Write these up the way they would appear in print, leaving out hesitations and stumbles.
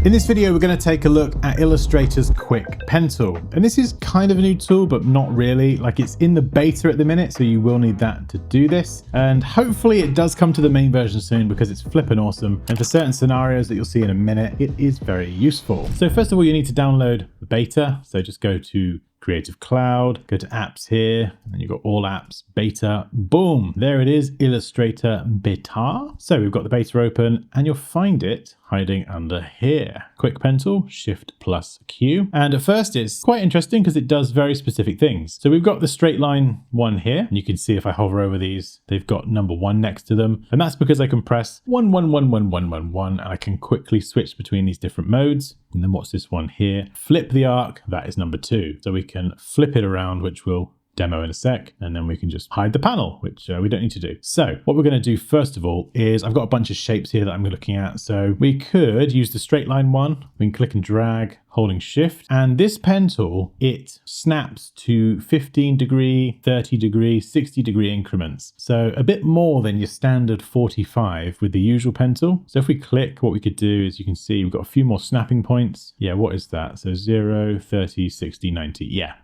In this video, we're going to take a look at Illustrator's Quick Pen Tool. And this is kind of a new tool, but not really. Like, it's in the beta at the minute, so you will need that to do this. And hopefully it does come to the main version soon because it's flipping awesome. And for certain scenarios that you'll see in a minute, it is very useful. So first of all, you need to download the beta. So just go to Creative Cloud, go to apps here, and you've got all apps, beta, boom, there it is, Illustrator Beta. So we've got the beta open and you'll find it hiding under here. Quick Pen Tool, Shift+Q. And at first it's quite interesting because it does very specific things. So we've got the straight line one here, and you can see if I hover over these, they've got number 1 next to them. And that's because I can press 1, 1, 1, 1, 1, 1, 1, and I can quickly switch between these different modes. And then what's this one here? Flip the arc, that is number 2. So we can flip it around, which we'll demo in a sec, and then we can just hide the panel, which we don't need to do. So what we're going to do first of all is I've got a bunch of shapes here that I'm looking at. So we could use the straight line one. We can click and drag holding shift, and this pen tool, it snaps to 15 degree, 30 degree, 60 degree increments. So a bit more than your standard 45 with the usual pen tool. So if we click, what we could do is you can see we've got a few more snapping points. Yeah, what is that? So 0, 30, 60, 90. Yeah.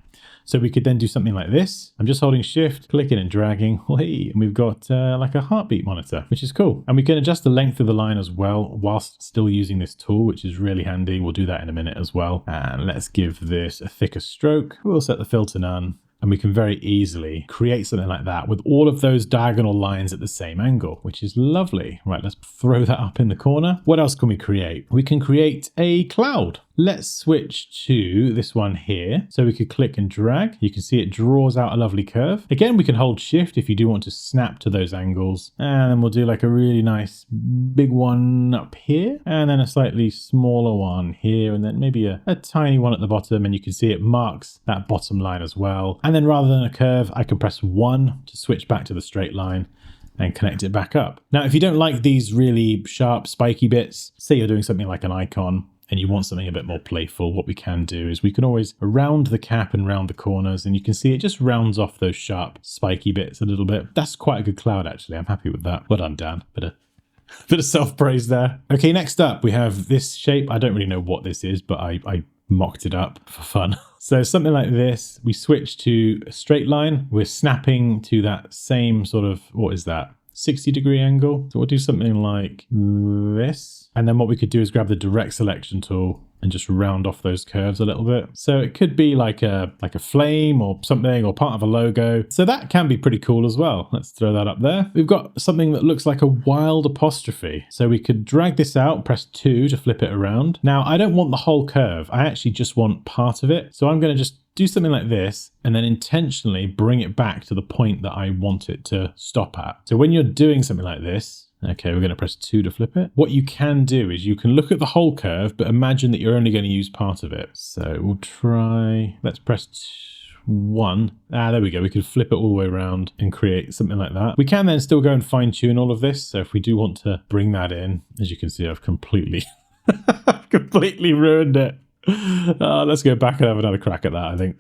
So we could then do something like this. I'm just holding shift, clicking and dragging, and we've got like a heartbeat monitor, which is cool. And we can adjust the length of the line as well whilst still using this tool, which is really handy. We'll do that in a minute as well. And let's give this a thicker stroke. We'll set the filter none. And we can very easily create something like that with all of those diagonal lines at the same angle, which is lovely. Right, let's throw that up in the corner. What else can we create? We can create a cloud. Let's switch to this one here. So we could click and drag. You can see it draws out a lovely curve. Again, we can hold shift if you do want to snap to those angles. And then we'll do like a really nice big one up here. And then a slightly smaller one here. And then maybe a tiny one at the bottom. And you can see it marks that bottom line as well. And then rather than a curve, I can press 1 to switch back to the straight line and connect it back up. Now, if you don't like these really sharp, spiky bits, say you're doing something like an icon, and you want something a bit more playful, what we can do is we can always round the cap and round the corners, and you can see it just rounds off those sharp, spiky bits a little bit. That's quite a good cloud, actually. I'm happy with that. Well done, Dan. Bit of self-praise there. Okay, next up, we have this shape. I don't really know what this is, but I mocked it up for fun. So something like this, we switch to a straight line. We're snapping to that same sort of, what is that? 60 degree angle. So we'll do something like this. And then what we could do is grab the direct selection tool and just round off those curves a little bit. So it could be like a flame or something, or part of a logo. So that can be pretty cool as well. Let's throw that up there. We've got something that looks like a wild apostrophe. So we could drag this out, press 2 to flip it around. Now, I don't want the whole curve. I actually just want part of it. So I'm going to just do something like this and then intentionally bring it back to the point that I want it to stop at. So when you're doing something like this, okay, we're going to press 2 to flip it. What you can do is you can look at the whole curve, but imagine that you're only going to use part of it. So we'll try, let's press 1. There we go. We could flip it all the way around and create something like that. We can then still go and fine tune all of this. So if we do want to bring that in, as you can see, I've completely, completely ruined it. Let's go back and have another crack at that, I think.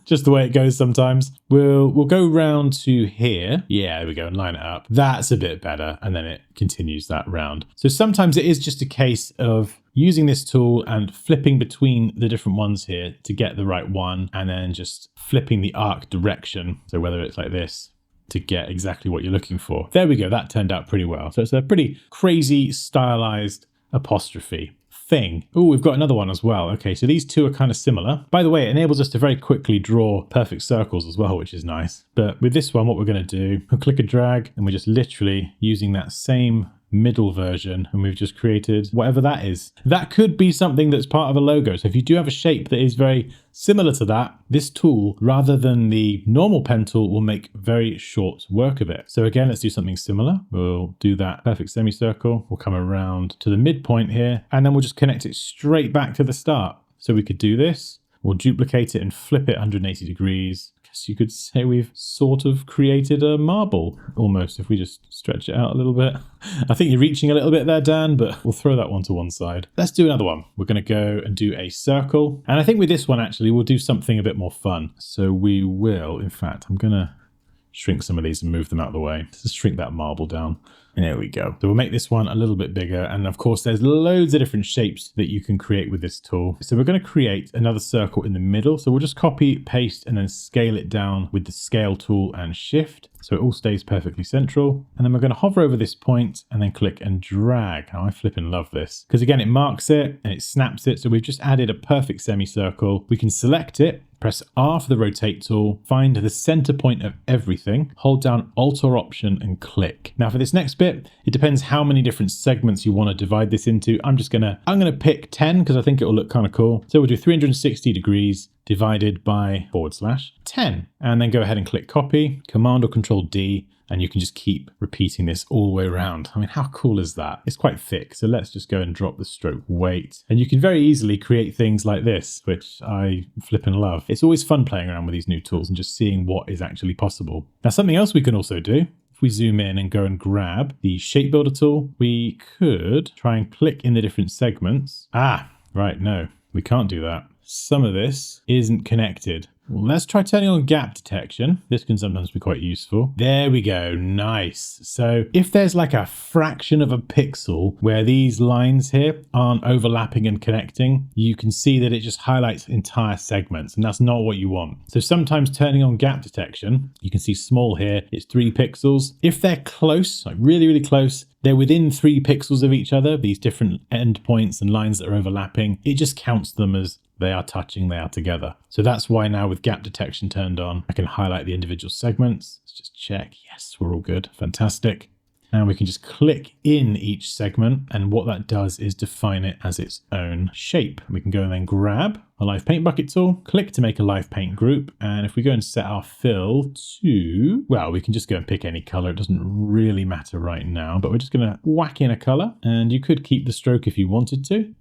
Just the way it goes sometimes. We'll go round to here. Yeah, there we go, and line it up. That's a bit better, and then it continues that round. So sometimes it is just a case of using this tool and flipping between the different ones here to get the right one, and then just flipping the arc direction. So whether it's like this, to get exactly what you're looking for. There we go, that turned out pretty well. So it's a pretty crazy stylized apostrophe thing. Oh, we've got another one as well. Okay, so these two are kind of similar. By the way, it enables us to very quickly draw perfect circles as well, which is nice. But with this one, what we're going to do, we'll click and drag, and we're just literally using that same middle version, and we've just created whatever that is. That could be something that's part of a logo. So if you do have a shape that is very similar to that, this tool, rather than the normal pen tool, will make very short work of it. So again, let's do something similar. We'll do that perfect semicircle. We'll come around to the midpoint here, and then we'll just connect it straight back to the start. So we could do this. We'll duplicate it and flip it 180 degrees. guess you could say we've sort of created a marble almost, if we just stretch it out a little bit. I think you're reaching a little bit there, Dan, but we'll throw that one to one side. Let's do another one. We're going to go and do a circle. And I think with this one, actually, we'll do something a bit more fun. So we will, in fact, I'm going to shrink some of these and move them out of the way. Just shrink that marble down. There we go. So we'll make this one a little bit bigger. And of course, there's loads of different shapes that you can create with this tool. So we're going to create another circle in the middle. So we'll just copy, paste, and then scale it down with the scale tool and shift. So it all stays perfectly central. And then we're going to hover over this point and then click and drag. Oh, I flipping love this. Because again, it marks it and it snaps it. So we've just added a perfect semicircle. We can select it. Press R for the rotate tool, find the center point of everything, hold down Alt or Option and click. Now for this next bit, it depends how many different segments you want to divide this into. I'm gonna pick 10 because I think it will look kind of cool. So we'll do 360 degrees divided by /10. And then go ahead and click copy, Command or Control D, and you can just keep repeating this all the way around. I mean, how cool is that? It's quite thick, so let's just go and drop the stroke weight. And you can very easily create things like this, which I flippin' love. It's always fun playing around with these new tools and just seeing what is actually possible. Now, something else we can also do, if we zoom in and go and grab the Shape Builder tool, we could try and click in the different segments. Right, no, we can't do that. Some of this isn't connected. Well, let's try turning on gap detection. This can sometimes be quite useful. There we go, nice. So if there's like a fraction of a pixel where these lines here aren't overlapping and connecting, you can see that it just highlights entire segments, and that's not what you want. So sometimes turning on gap detection, you can see small here, it's 3 pixels. If they're close, like really, really close, they're within 3 pixels of each other, these different endpoints and lines that are overlapping, it just counts them as they are touching, they are together. So that's why now with gap detection turned on, I can highlight the individual segments. Let's just check. Yes, we're all good. Fantastic. Now we can just click in each segment, and what that does is define it as its own shape. We can go and then grab a live paint bucket tool, click to make a live paint group. And if we go and set our fill to, well, we can just go and pick any color. It doesn't really matter right now, but we're just going to whack in a color, and you could keep the stroke if you wanted to.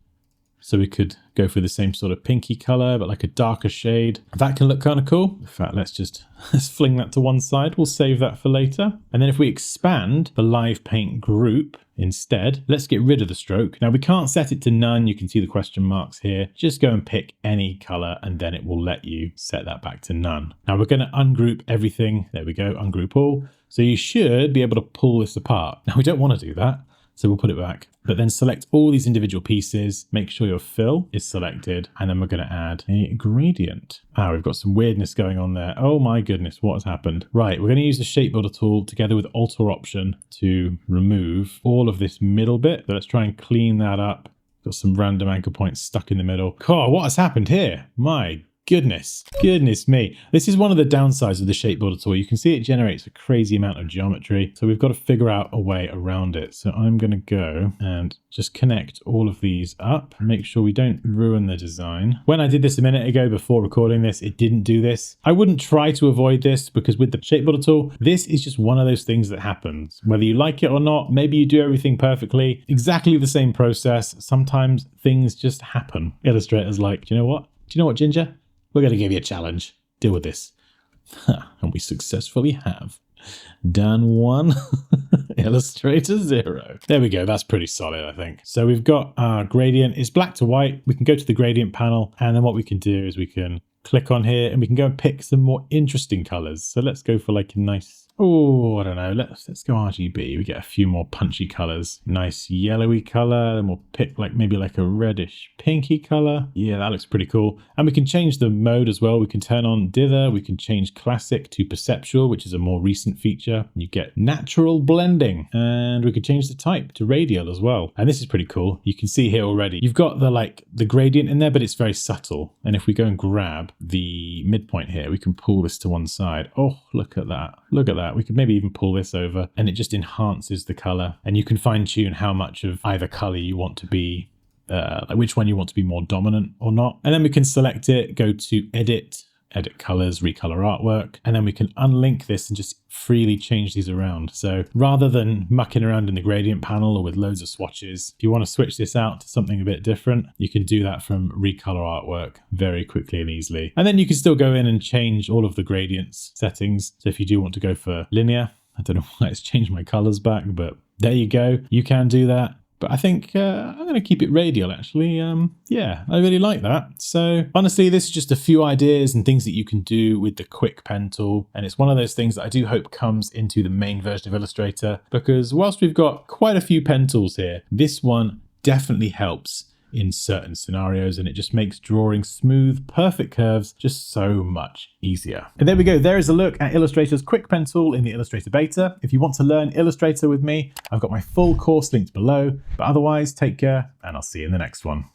So we could go for the same sort of pinky color, but like a darker shade. That can look kind of cool. In fact, let's fling that to one side. We'll save that for later. And then if we expand the live paint group instead, let's get rid of the stroke. Now we can't set it to none. You can see the question marks here. Just go and pick any color and then it will let you set that back to none. Now we're going to ungroup everything. There we go, ungroup all. So you should be able to pull this apart. Now we don't want to do that. So we'll put it back, but then select all these individual pieces, make sure your fill is selected, and then we're going to add a gradient. We've got some weirdness going on there. Oh my goodness, what has happened? Right, we're going to use the Shape Builder tool together with Alt or Option to remove all of this middle bit. So let's try and clean that up. Got some random anchor points stuck in the middle. God, what has happened here? My goodness me. This is one of the downsides of the Shape Builder tool. You can see it generates a crazy amount of geometry. So we've got to figure out a way around it. So I'm going to go and just connect all of these up, make sure we don't ruin the design. When I did this a minute ago before recording this, it didn't do this. I wouldn't try to avoid this because with the Shape Builder tool, this is just one of those things that happens. Whether you like it or not, maybe you do everything perfectly, exactly the same process. Sometimes things just happen. Illustrator's like, do you know what? Ginger? We're going to give you a challenge. Deal with this. And we successfully have. Done 1, Illustrator 0. There we go. That's pretty solid, I think. So we've got our gradient. It's black to white. We can go to the gradient panel. And then what we can do is we can click on here and we can go and pick some more interesting colors. So let's go for like a nice, I don't know. Let's go RGB. We get a few more punchy colors. Nice yellowy color. Then we'll pick maybe like a reddish pinky color. Yeah, that looks pretty cool. And we can change the mode as well. We can turn on dither. We can change classic to perceptual, which is a more recent feature. You get natural blending, and we could change the type to radial as well. And this is pretty cool. You can see here already, you've got the gradient in there, but it's very subtle. And if we go and grab the midpoint here, we can pull this to one side. Oh, look at that. Look at that. We could maybe even pull this over and it just enhances the color, and you can fine tune how much of either color you want to be, which one you want to be more dominant or not. And then we can select it, go to edit colors, recolor artwork, and then we can unlink this and just freely change these around. So rather than mucking around in the gradient panel or with loads of swatches, if you want to switch this out to something a bit different, you can do that from recolor artwork very quickly and easily. And then you can still go in and change all of the gradients settings. So if you do want to go for linear, I don't know why it's changed my colors back, but there you go. You can do that. but I think I'm going to keep it radial actually. Yeah, I really like that. So honestly, this is just a few ideas and things that you can do with the Quick Pen tool. And it's one of those things that I do hope comes into the main version of Illustrator, because whilst we've got quite a few pen tools here, this one definitely helps in certain scenarios, and it just makes drawing smooth, perfect curves just so much easier. And there we go. There is a look at Illustrator's Quick Pen tool in the Illustrator beta. If you want to learn Illustrator with me, I've got my full course linked below. But otherwise, take care, and I'll see you in the next one.